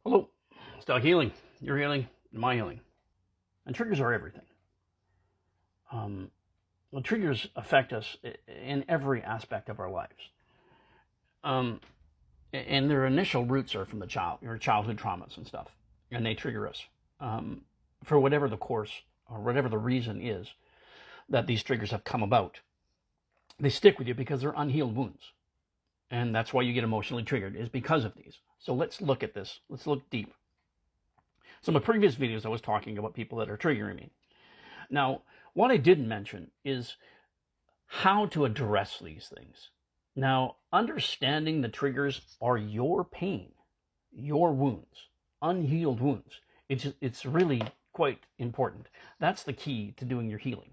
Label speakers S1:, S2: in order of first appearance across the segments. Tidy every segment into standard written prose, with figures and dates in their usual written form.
S1: Hello, Stock Healing. Your healing, my healing. And triggers are everything. Well, triggers affect us in every aspect of our lives. And their initial roots are from the childhood traumas and stuff, and they trigger us for whatever the course or whatever the reason is that these triggers have come about. They stick with you because they're unhealed wounds, and that's why you get emotionally triggered, is because of these. So let's look at this. Let's look deep. So in my previous videos, I was talking about people that are triggering me. Now, what I didn't mention is how to address these things. Now, understanding the triggers are your pain, your wounds, unhealed wounds. It's really quite important. That's the key to doing your healing.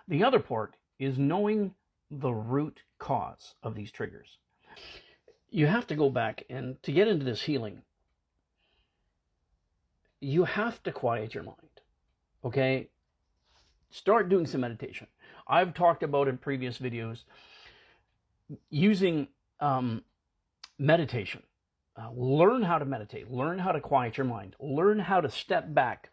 S1: The other part is knowing the root cause of these triggers. You have to go back, and to get into this healing, you have to quiet your mind, okay? Start doing some meditation. I've talked about in previous videos using meditation. Learn how to meditate. Learn how to quiet your mind. Learn how to step back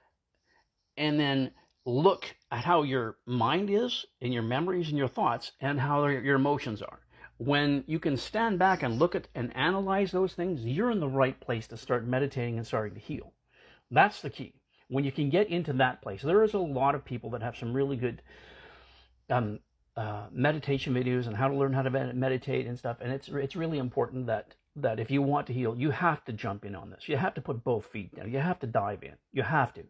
S1: and then look at how your mind is and your memories and your thoughts and how your emotions are. When you can stand back and look at and analyze those things, you're in the right place to start meditating and starting to heal. That's the key. When you can get into that place, there is a lot of people that have some really good meditation videos on how to learn how to meditate and stuff. And it's really important that if you want to heal, you have to jump in on this. You have to put both feet down. You have to dive in. You have to.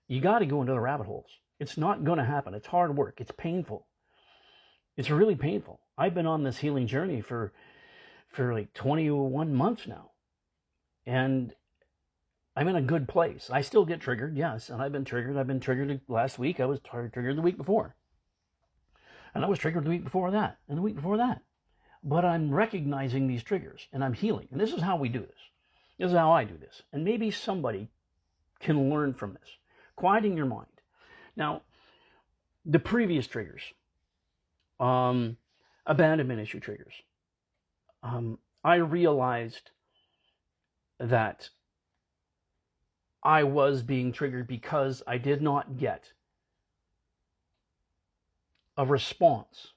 S1: You got to go into the rabbit holes. It's not going to happen. It's hard work. It's painful. It's really painful. I've been on this healing journey for like 21 months now. And I'm in a good place. I still get triggered, yes, and I've been triggered. I've been triggered last week. I was triggered the week before. And I was triggered the week before that, and the week before that. But I'm recognizing these triggers, and I'm healing. And this is how we do this. This is how I do this. And maybe somebody can learn from this. Quieting your mind. Now, the previous triggers, abandonment issue triggers. I realized that I was being triggered because I did not get a response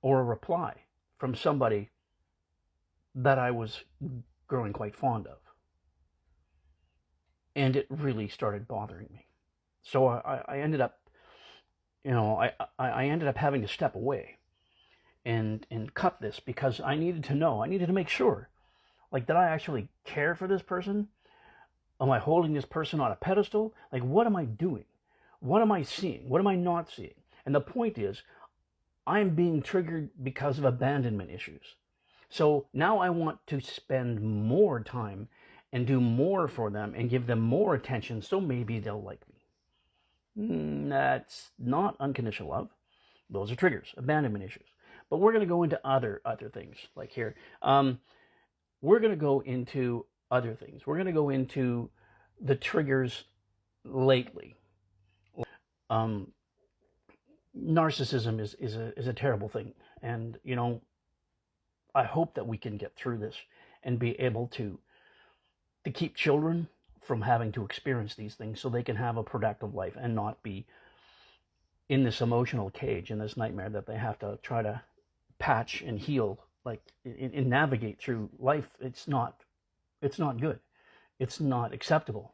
S1: or a reply from somebody that I was growing quite fond of. And it really started bothering me. So I ended up, I ended up having to step away and cut this because I needed to know. I needed to make sure. Like, did I actually care for this person? Am I holding this person on a pedestal? Like, what am I doing? What am I seeing? What am I not seeing? And the point is, I'm being triggered because of abandonment issues. So now I want to spend more time and do more for them and give them more attention so maybe they'll like me. That's not unconditional love. Those are triggers, abandonment issues. But we're going to go into other things, like here. We're going to go into other things. We're going to go into the triggers lately. Narcissism is a terrible thing. And, I hope that we can get through this and be able to keep children from having to experience these things so they can have a productive life and not be in this emotional cage, in this nightmare that they have to try to patch and heal, like, and navigate through life. It's not good. It's not acceptable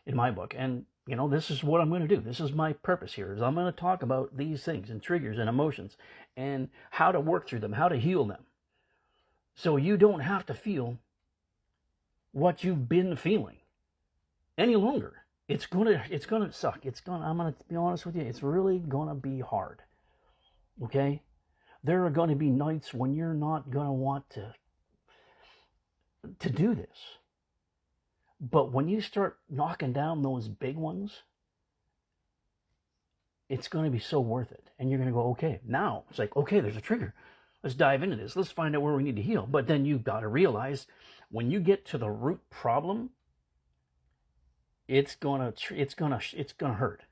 S1: in my book. And, this is what I'm going to do. This is my purpose here, is I'm going to talk about these things and triggers and emotions and how to work through them, how to heal them. So you don't have to feel what you've been feeling any longer. It's gonna suck. I'm gonna be honest with you, it's really gonna be hard. Okay? There are gonna be nights when you're not gonna want to do this. But when you start knocking down those big ones, it's going to be so worth it. And you're going to go, okay, now it's like, okay, there's a trigger. Let's dive into this. Let's find out where we need to heal. But then you've got to realize when you get to the root problem, it's gonna hurt.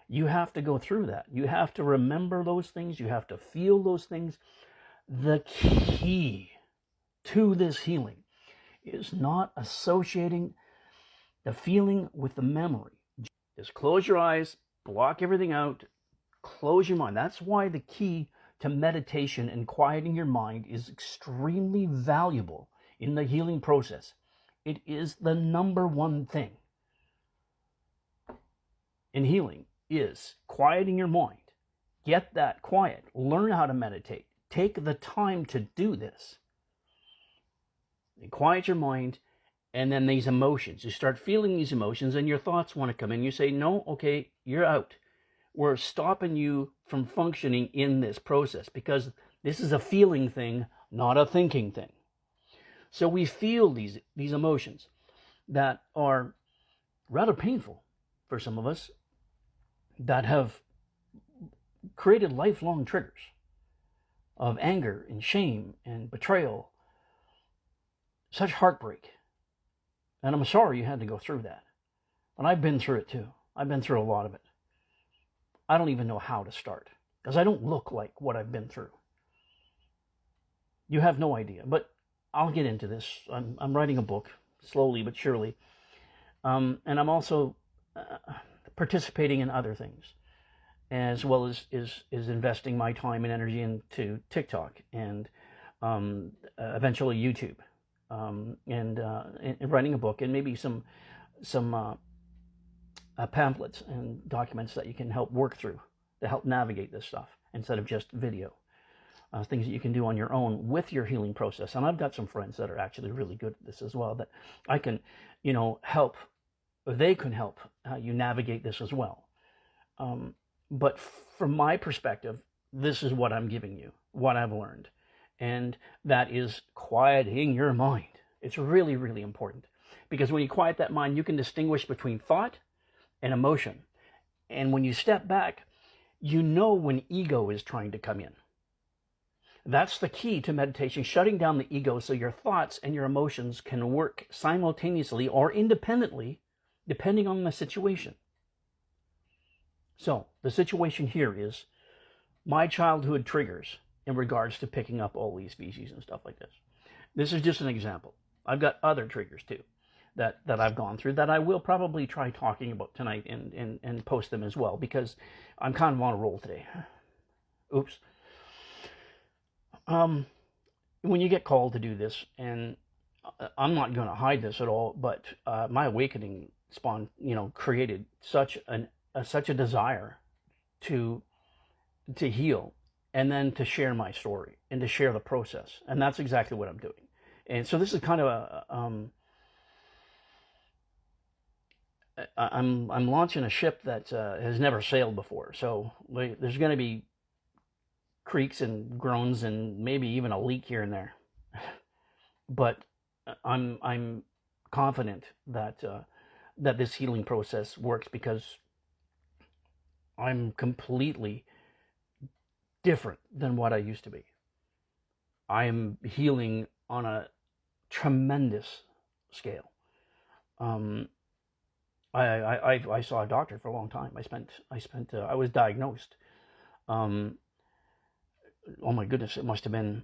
S1: You have to go through that. You have to remember those things. You have to feel those things. The key to this healing is not associating the feeling with the memory. Just close your eyes, block everything out, close your mind. That's why the key to meditation and quieting your mind is extremely valuable in the healing process. It is the number one thing in healing, is quieting your mind. Get that quiet. Learn how to meditate. Take the time to do this. You quiet your mind, and then these emotions. You start feeling these emotions, and your thoughts want to come in. You say, no, okay, you're out. We're stopping you from functioning in this process because this is a feeling thing, not a thinking thing. So we feel these emotions that are rather painful for some of us, that have created lifelong triggers of anger and shame and betrayal, such heartbreak. And I'm sorry you had to go through that. And I've been through it too. I've been through a lot of it. I don't even know how to start because I don't look like what I've been through. You have no idea, but I'll get into this. I'm writing a book, slowly but surely. And I'm also participating in other things, as well as investing my time and energy into TikTok and eventually YouTube, and writing a book, and maybe some pamphlets and documents that you can help work through to help navigate this stuff instead of just video. Things that you can do on your own with your healing process. And I've got some friends that are actually really good at this as well, that I can, help, or they can help you navigate this as well. But from my perspective, this is what I'm giving you, what I've learned. And that is quieting your mind. It's really, really important. Because when you quiet that mind, you can distinguish between thought and emotion. And when you step back, you know when ego is trying to come in. That's the key to meditation, shutting down the ego so your thoughts and your emotions can work simultaneously or independently, depending on the situation. So, the situation here is my childhood triggers in regards to picking up all these feces and stuff like this. This is just an example. I've got other triggers too that I've gone through that I will probably try talking about tonight and post them as well, because I'm kind of on a roll today. Oops. When you get called to do this, and I'm not going to hide this at all, but my awakening created such a desire to heal, and then to share my story and to share the process, and that's exactly what I'm doing. And so this is kind of I'm launching a ship that has never sailed before. So there's going to be creaks and groans and maybe even a leak here and there. But I'm confident that that this healing process works, because I'm completely different than what I used to be. I am healing on a tremendous scale. I saw a doctor for a long time. I was diagnosed. Oh my goodness, it must have been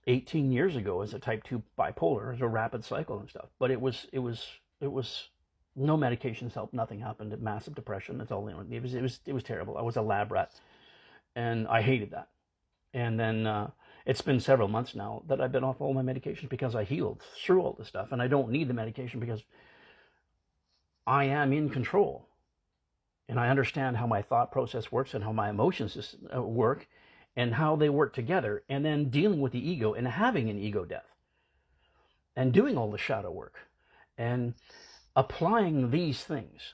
S1: 18 years ago as a type 2 bipolar, as a rapid cycle and stuff. But it was no medications helped, nothing happened. Massive depression. That's all. It was terrible. I was a lab rat, and I hated that. And then it's been several months now that I've been off all my medications because I healed through all this stuff, and I don't need the medication because I am in control, and I understand how my thought process works and how my emotions work and how they work together, and then dealing with the ego and having an ego death and doing all the shadow work and applying these things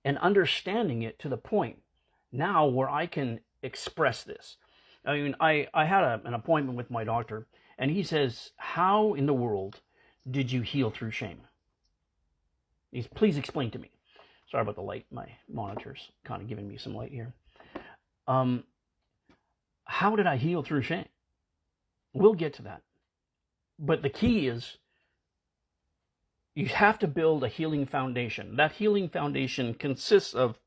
S1: and understanding it to the point now where I can express this. I mean, I had an appointment with my doctor, and he says, how in the world did you heal through shame? Please explain to me. Sorry about the light. My monitor's kind of giving me some light here. How did I heal through shame? We'll get to that. But the key is you have to build a healing foundation. That healing foundation consists of